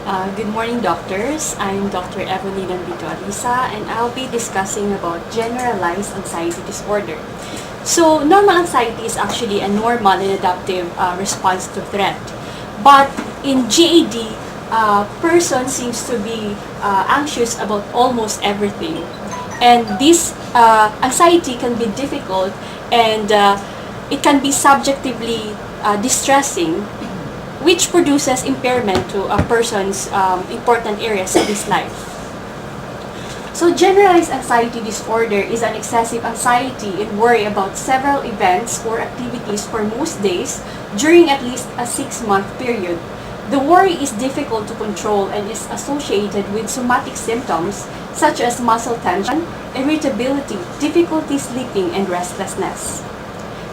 Good morning, doctors. I'm Dr. Evelina Vito Alisa, and I'll be discussing about generalized anxiety disorder. So, normal anxiety is actually a normal and adaptive response to threat. But in GAD, person seems to be anxious about almost everything. And this anxiety can be difficult and it can be subjectively distressing, which produces impairment to a person's important areas of his life. So generalized anxiety disorder is an excessive anxiety and worry about several events or activities for most days during at least a 6-month period. The worry is difficult to control and is associated with somatic symptoms such as muscle tension, irritability, difficulty sleeping, and restlessness.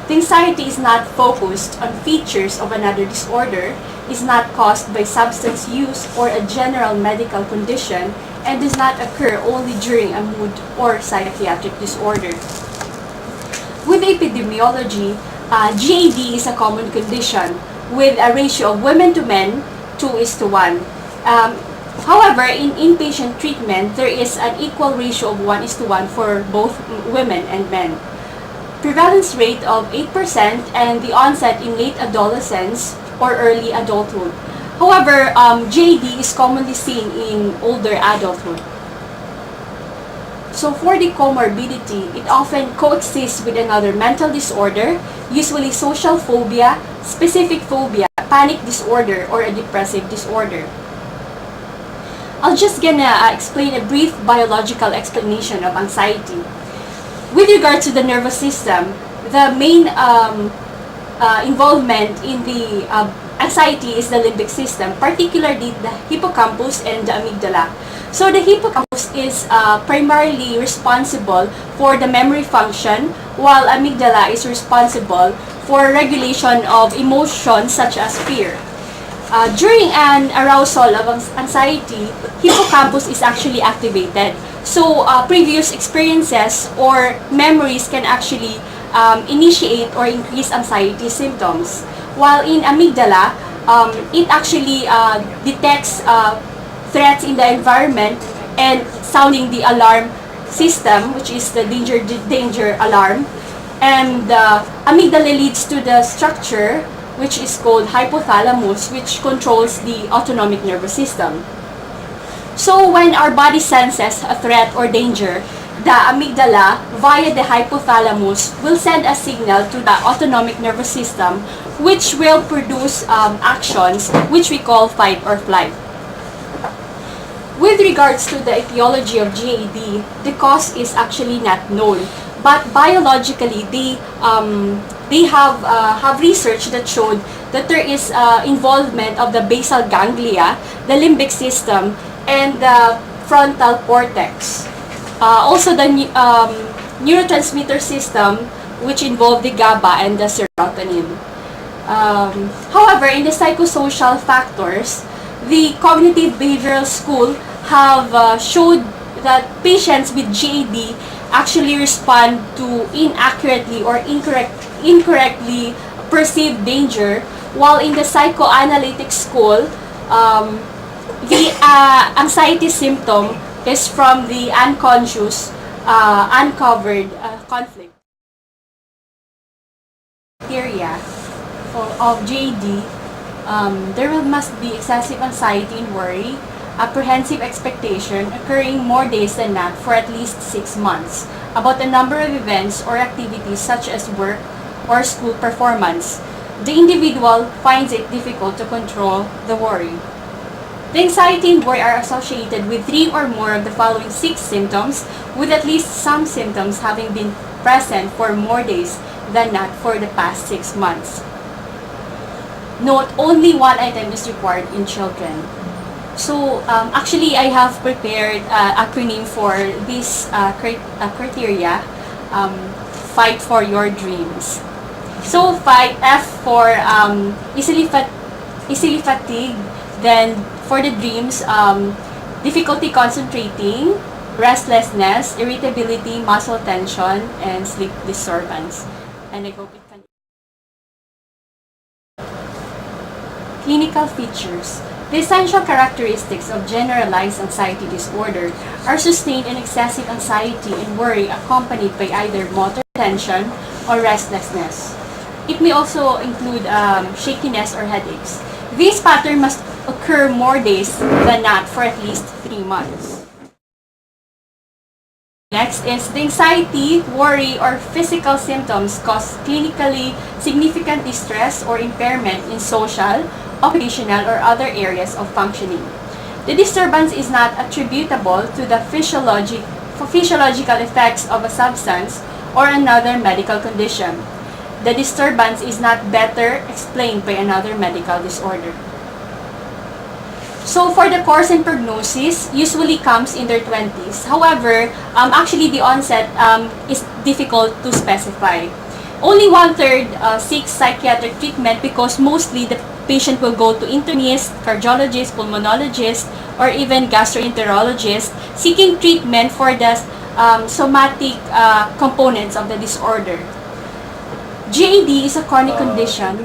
The anxiety is not focused on features of another disorder, is not caused by substance use or a general medical condition, and does not occur only during a mood or psychiatric disorder. With epidemiology, GAD is a common condition with a ratio of women to men 2:1. However, in inpatient treatment, there is an equal ratio of 1:1 for both women and men. Prevalence rate of 8% and the onset in late adolescence or early adulthood. However, GAD is commonly seen in older adulthood. So for the comorbidity, it often coexists with another mental disorder, usually social phobia, specific phobia, panic disorder, or a depressive disorder. I'll just gonna explain a brief biological explanation of anxiety. With regard to the nervous system, the main involvement in the anxiety is the limbic system, particularly the hippocampus and the amygdala. So the hippocampus is primarily responsible for the memory function, while amygdala is responsible for regulation of emotions such as fear. During an arousal of anxiety, hippocampus is actually activated. So previous experiences or memories can actually initiate or increase anxiety symptoms. While in amygdala, it actually detects threats in the environment and sounding the alarm system, which is the danger alarm. And amygdala leads to the structure, which is called hypothalamus, which controls the autonomic nervous system. So when our body senses a threat or danger, the amygdala, via the hypothalamus, will send a signal to the autonomic nervous system, which will produce actions which we call fight or flight. With regards to the etiology of GAD, the cause is actually not known, but biologically they have research that showed that there is involvement of the basal ganglia, the limbic system, and the frontal cortex. Also the neurotransmitter system, which involve the GABA and the serotonin. However, in the psychosocial factors, the cognitive behavioral school have showed that patients with GAD actually respond to inaccurately or incorrectly perceived danger, while in the psychoanalytic school, the anxiety symptom is from the unconscious, uncovered conflict. Criteria of GAD, there must be excessive anxiety and worry, apprehensive expectation occurring more days than not for at least 6 months, about a number of events or activities such as work or school performance. The individual finds it difficult to control the worry. The anxiety and worry are associated with 3 or more of the following 6 symptoms, with at least some symptoms having been present for more days than not for the past 6 months. Note, only one item is required in children. So actually, I have prepared an acronym for this criteria, fight for your dreams. So fight, F for easily fatigued, then for the dreams, difficulty concentrating, restlessness, irritability, muscle tension, and sleep disturbance. And I hope it can. Clinical features. The essential characteristics of generalized anxiety disorder are sustained and excessive anxiety and worry accompanied by either motor tension or restlessness. It may also include shakiness or headaches. This pattern must occur more days than not for at least 3 months. Next is the anxiety, worry, or physical symptoms cause clinically significant distress or impairment in social, occupational, or other areas of functioning. The disturbance is not attributable to the physiological effects of a substance or another medical condition. The disturbance is not better explained by another medical disorder. So for the course and prognosis, usually comes in their 20s. However, actually the onset is difficult to specify. Only 1/3 seeks psychiatric treatment because mostly the patient will go to internist, cardiologist, pulmonologist, or even gastroenterologist seeking treatment for the somatic components of the disorder. GAD is a chronic condition